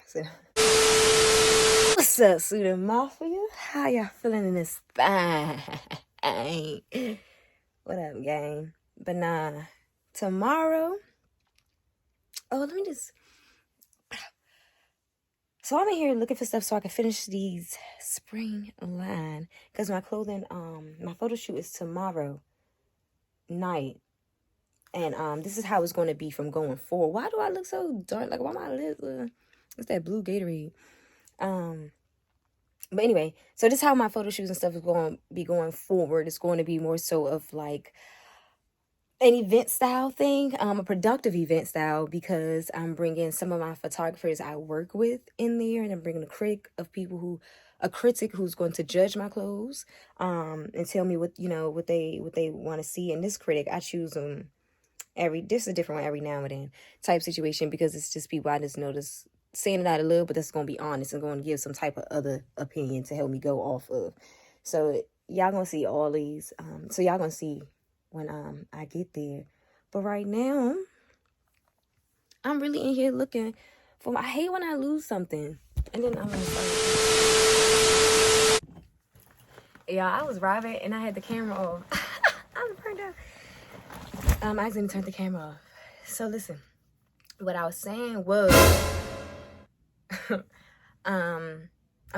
So, what's up, Suitedunstitched Mafia? How y'all feeling in this thing? What up, gang? But nah, tomorrow. Oh, let me just. So I'm in here looking for stuff so I can finish these spring line, because my clothing, my photo shoot is tomorrow night. And this is how it's going to be from going forward. Why do I look so dark? Like, why my lips? It's that blue Gatorade. But anyway, so this is how my photo shoots and stuff is going to be going forward. It's going to be more so of like an event style thing, a productive event style, because I'm bringing some of my photographers I work with in there, and I'm bringing a critic who's going to judge my clothes, and tell me what they want to see. And this critic, I choose them this is a different one every now and then type situation, because it's just people I just notice saying it out of love, but that's going to be honest and going to give some type of other opinion to help me go off of. So y'all going to see all these. So y'all going to see when I get there. But right now, I'm really in here looking for I hate when I lose something. And then I'm like, yeah, I was driving and I had the camera off. I was burned out. I accidentally turned the camera off. So listen, what I was saying was, I'm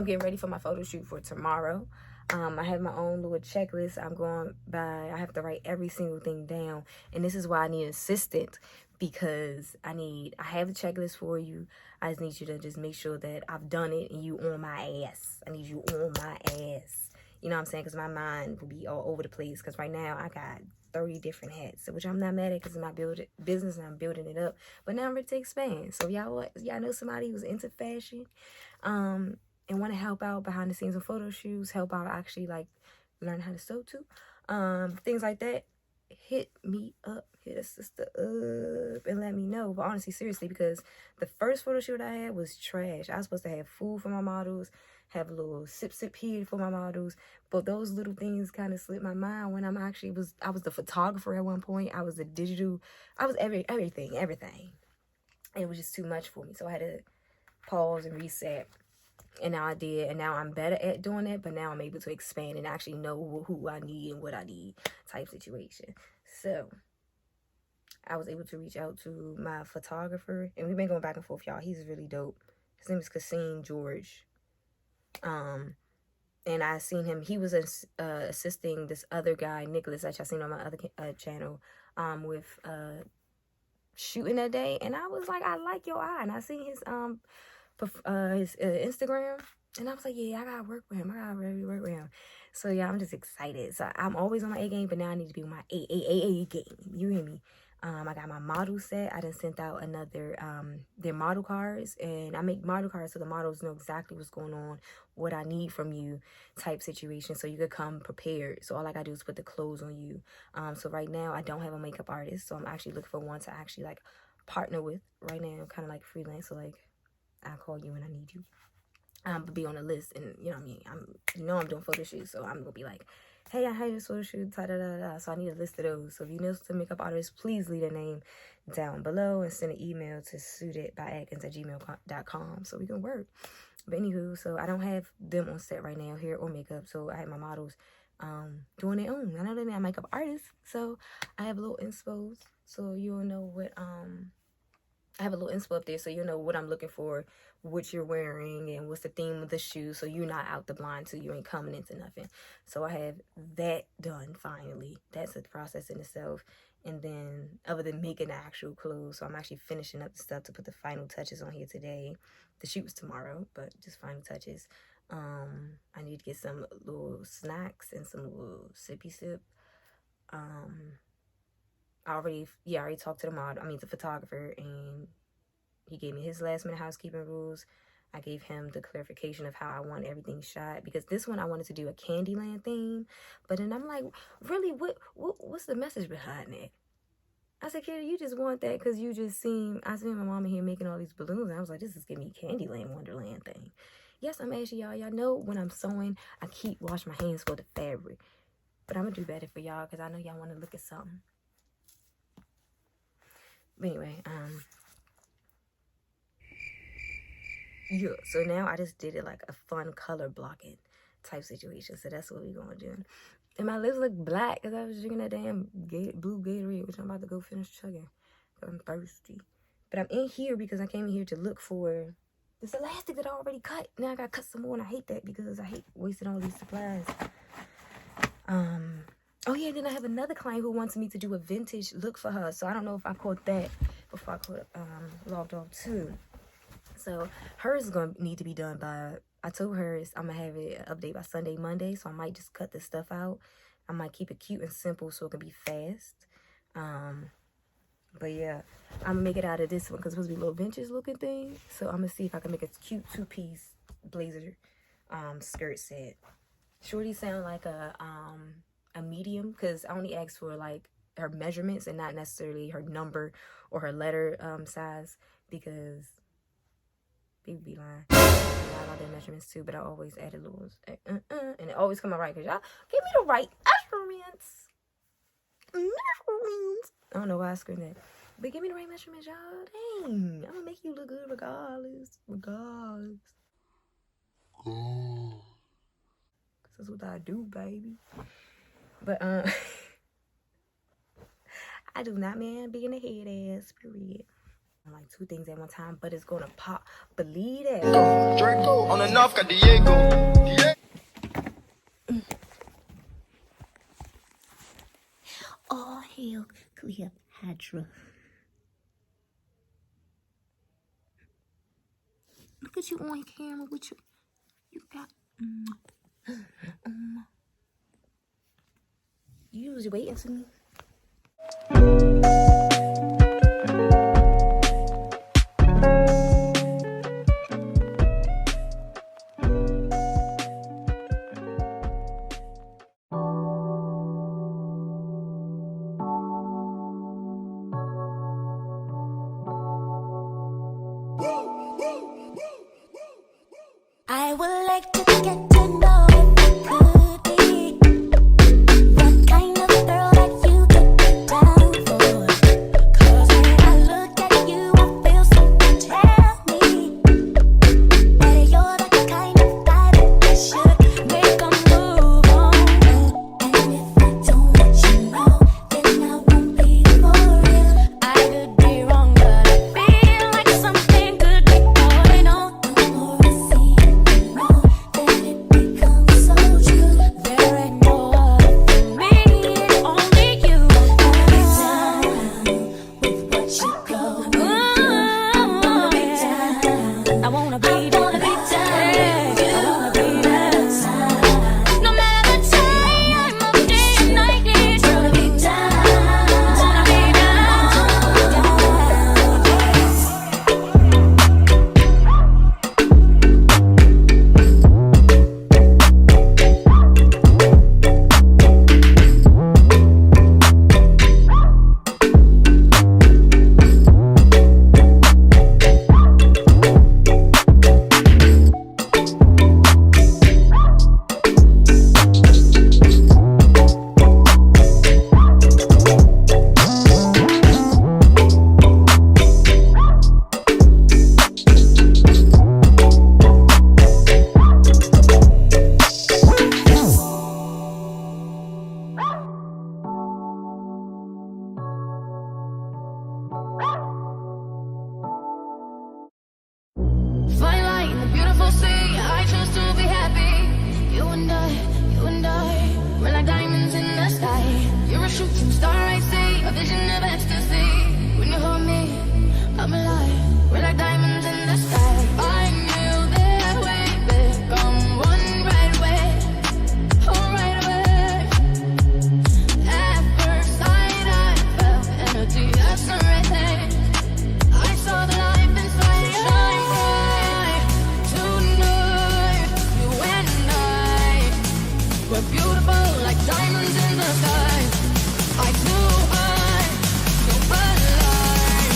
getting ready for my photo shoot for tomorrow. I have my own little checklist I'm going by. I have to write every single thing down. And this is why I need an assistant, because I have the checklist for you. I just need you to just make sure that I've done it and you on my ass. I need you on my ass. You know what I'm saying? Because my mind will be all over the place. Because right now I got 30 different hats, which I'm not mad at, because it's my business and I'm building it up. But now I'm ready to expand. So y'all know somebody who's into fashion, and want to help out behind the scenes of photo shoots, help out actually like learn how to sew too, things like that, hit me up, hit a sister up, and let me know. But honestly, seriously, because the first photo shoot I had was trash. I was supposed to have food for my models, have a little sip here for my models, but those little things kind of slipped my mind when I was the photographer at one point. I was the digital, I was everything. It was just too much for me, so I had to pause and reset. And now I did, and now I'm better at doing it, but now I'm able to expand and actually know who I need and what I need type situation. So I was able to reach out to my photographer, and we've been going back and forth, y'all. He's really dope. His name is 𝐒𝐮𝐢𝐭𝐞𝐝. And I seen him. He was assisting this other guy, Nicholas, that I seen on my other channel, with shooting that day. And I was like, I like your eye. And I seen his Instagram, and I was like, yeah, I gotta work with him. I gotta really work with him. So yeah, I'm just excited. So I'm always on my A game, but now I need to be on my A game. You hear me? I got my model set. I done sent out another their model cards, and I make model cards so the models know exactly what's going on, what I need from you type situation, so you could come prepared. So all I gotta do is put the clothes on you. So right now I don't have a makeup artist, so I'm actually looking for one to actually like partner with right now, kind of like freelance. So like, I'll call you when I need you. But be on the list, and you know what I mean. I'm doing photo shoots, so I'm gonna be like, hey, I had this photo shoot, da da da da. So I need a list of those. So if you know some makeup artists, please leave their name down below and send an email to suitedbyakins@gmail.com so we can work. But anywho, so I don't have them on set right now, hair or makeup. So I have my models doing their own. I know they're not makeup artists, so I have a little inspo, so you'll know what I have a little inspo up there, so you'll know what I'm looking for, what you're wearing, and what's the theme of the shoe, so you're not out the blind, so you ain't coming into nothing. So I have that done finally. That's a process in itself. And then, other than making the actual clothes, so I'm actually finishing up the stuff to put the final touches on here today. The shoot was tomorrow, but just final touches. I need to get some little snacks and some little sippy sip. I already talked to the photographer, and he gave me his last minute housekeeping rules. I gave him the clarification of how I want everything shot, because this one I wanted to do a Candyland theme, but then I'm like, really, what's the message behind it? I said, kid, you just want that because I seen my mama here making all these balloons, and I was like, this is giving me Candyland Wonderland thing. Yes, I'm asking y'all know when I'm sewing, I keep washing my hands for the fabric, but I'm gonna do better for y'all because I know y'all want to look at something. But anyway, Yeah, so now I just did it like a fun color blocking type situation. So that's what we're gonna do. And my lips look black because I was drinking that damn blue Gatorade, which I'm about to go finish chugging. I'm thirsty. But I'm in here because I came in here to look for this elastic that I already cut. Now I gotta cut some more, and I hate that because I hate wasting all these supplies. Oh yeah, then I have another client who wants me to do a vintage look for her. So I don't know if I caught that before I caught logged off too. So hers is gonna need to be done by, I told her I'm gonna have it update by Sunday, Monday. So I might just cut this stuff out. I might keep it cute and simple so it can be fast. But yeah, I'm gonna make it out of this one because it's supposed to be a little vintage looking thing. So I'm gonna see if I can make a cute 2-piece blazer skirt set. Shorty sound like a medium because I only asked for like her measurements and not necessarily her number or her letter size, because people be lying. I got all their measurements too, but I always add a little and it always come out right because y'all give me the right measurements. I don't know why I screamed that, but give me the right measurements, y'all. Dang, I'm gonna make you look good regardless. That's what I do, baby. But I do not man being a head ass, period. I like 2 things at one time, but it's gonna pop. Believe that. Draco on the north got Diego. All hail Cleopatra. Look at you on camera with you got. You was waiting for me. I would like to get to know if you could be the kind of girl that you could get down for. 'Cause when I look at you, I feel something tell me that you're the kind of guy that I should make a move on. And if I don't let you know, then I won't be for real. I could be wrong, but I feel like something could be going on. The more I see it, the more that it becomes so true. There ain't no other for me, it's only you. I wanna be down with what you go through. I wanna be down. I wanna be down. I wanna be down. No matter the time of day and night, it's gonna be down. Wanna be fine light in the beautiful sea. I choose to be happy. You and I, we're like diamonds in the sky. You're a shooting star, I see, a vision of ecstasy. When you hold me, I'm alive. We're like diamonds in the sky. I knew that we become one right away. Oh, right away. At first sight, I felt energy, that's the right thing. I saw the life inside you shine bright. Tonight, you and I, we're beautiful like diamonds in the sky. Eye to eye, so alive.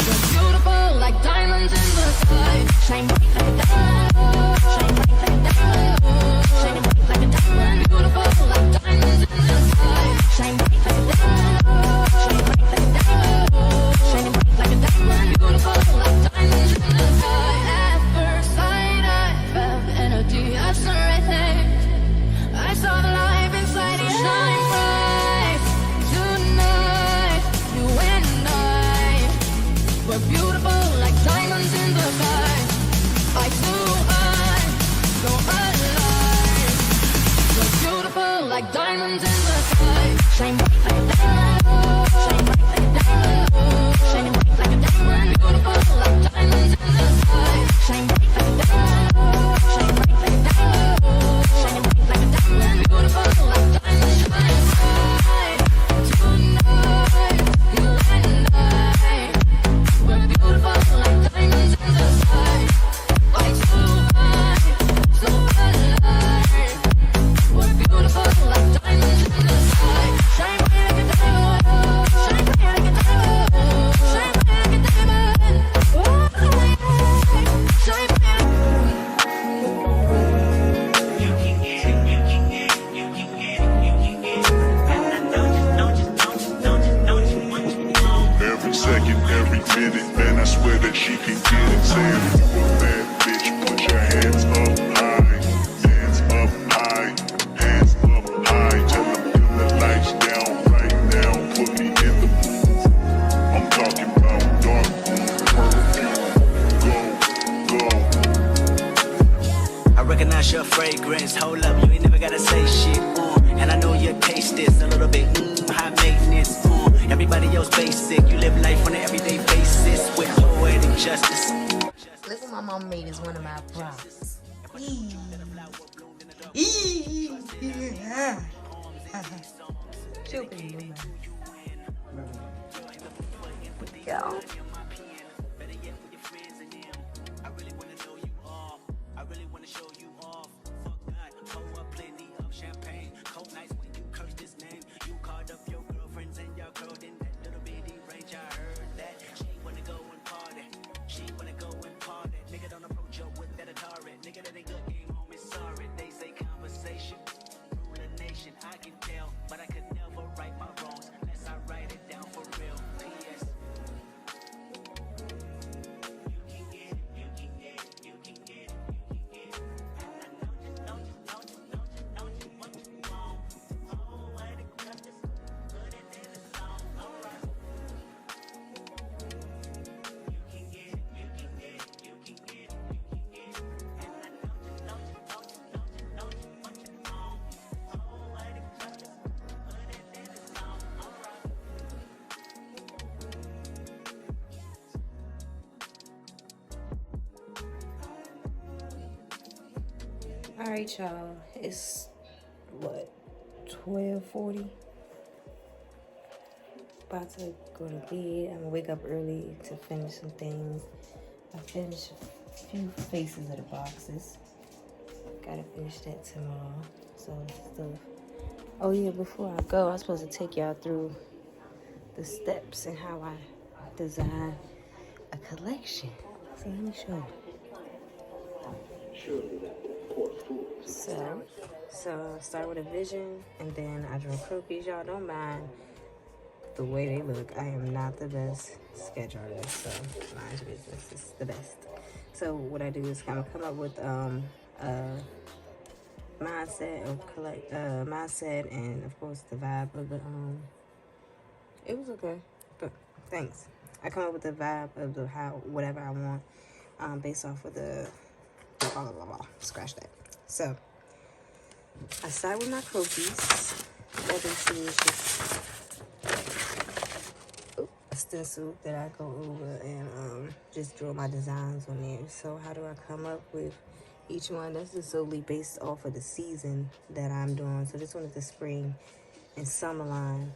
We're beautiful like diamonds in the sky. Shine bright like a diamond. Shine bright like a diamond. Shining bright like a diamond. Beautiful like diamonds in the sky. Shine bright like a diamond. Shine bright like a diamond. Shining bright like a diamond. Beautiful like diamonds in the sky. At first beautiful like diamonds in the sky. Eye to eye, so alive. We're beautiful like diamonds in the sky. Shine bright like a diamond. Shine bright like a diamond. Shining bright like a diamond. We're beautiful like diamonds in the sky. Shine bright like a diamond. Shine bright like a diamond. Shining bright like a diamond. We're beautiful like diamonds. Shine bright tonight, you and I. We're beautiful like diamonds in the sky. Eye to eye, so alive. We're beautiful like diamonds in the sky. Shine bright like a diamond. Shine bright like a diamond. Shine bright like a diamond. Oh, yeah. Shine bright. Every second, every minute, man, I swear that she can get it. Saying if you a bad bitch, put your hands up high. Hands up high, hands up high. Tell them dim the lights down right now. Put me in the mood. I'm talking about dark room perfume. Go, go. I recognize your fragrance. Hold up, you ain't never gotta say shit. And I know your taste is a little bit high maintenance. Everybody else basic. You live life on an everyday basis with poetic justice. Look what my mom made is one of my props. She'll be moving. Go. All right, y'all. It's what, 12:40. About to go to bed. I'm gonna wake up early to finish some things. I finished a few faces of the boxes. Gotta finish that tomorrow. So stuff. Oh yeah, before I go, I'm supposed to take y'all through the steps and how I design a collection. So let me show you. So start with a vision, and then I draw croquis. Y'all don't mind the way they look. I am not the best sketch artist, so mind your business. It's the best. So what I do is kind of come up with a mindset and of course the vibe of the It was okay, but thanks. I come up with the vibe of the whatever I want based off of the blah blah blah. Scratch that. So I start with my croquis. That is just a stencil that I go over and just draw my designs on there. So how do I come up with each one? That's just solely based off of the season that I'm doing. So this one is the spring and summer line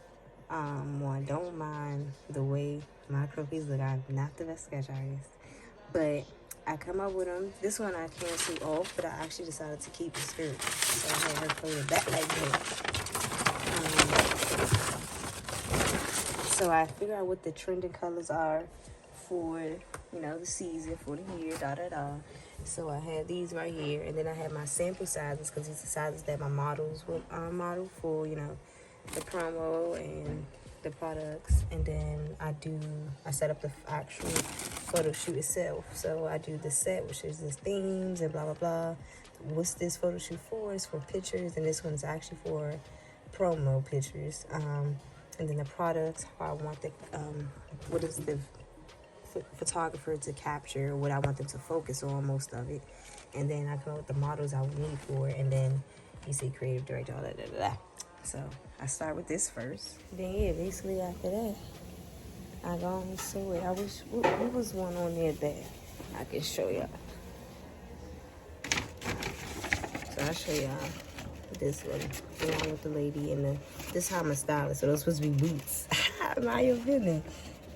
one. Don't mind the way my croquis look. I'm not the best sketch artist, but I come up with them. This one I canceled off, but I actually decided to keep the skirt. So I had her fold it back like that. So I figure out what the trending colors are for, the season, for the year, So I had these right here, and then I had my sample sizes, because these are sizes that my models will model for, the promo and the products. And then I set up the actual photo shoot itself. So I do the set, which is the themes and blah blah blah. What's this photo shoot for? It's for pictures, and this one's actually for promo pictures. And then the products, how I want the what is the photographer to capture what I want them to focus on, most of it. And then I come up with the models I would need for it. And then you see creative director, all that. So I start with this first. Then yeah, basically after that, I go and sew it. I wish, what was one on there that I can show y'all? So I'll show y'all this one. The one with the lady and this is how I'm a stylist. So those supposed to be boots. My opinion.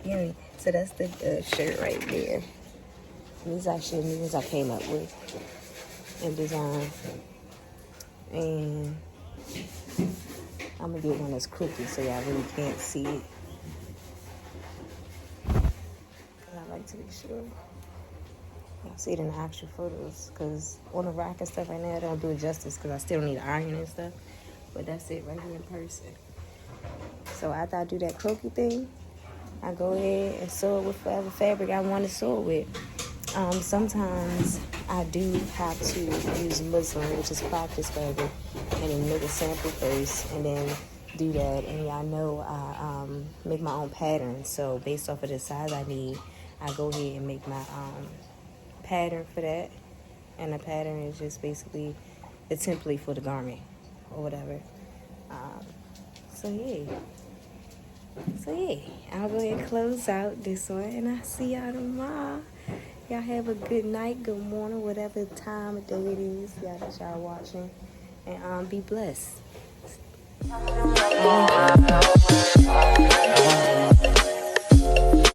Yeah. So that's the shirt right there. And these actually new ones I came up with and design. And I'm gonna get one that's crooked so y'all really can't see it. I like to be sure y'all see it in the actual photos, because on the rack and stuff right now I don't do it justice because I still need iron and stuff, but that's it right here in person. So after I do that crooked thing, I go ahead and sew it with whatever fabric I want to sew it with. Sometimes I do have to use muslin, which is practice fabric, and then make a sample first and then do that. And y'all know I make my own patterns, so based off of the size I need, I go ahead and make my pattern for that. And the pattern is just basically the template for the garment or whatever. So yeah, I'll go ahead and close out this one, and I'll see y'all tomorrow. Y'all have a good night, good morning, whatever time of day it is y'all that y'all watching, and be blessed.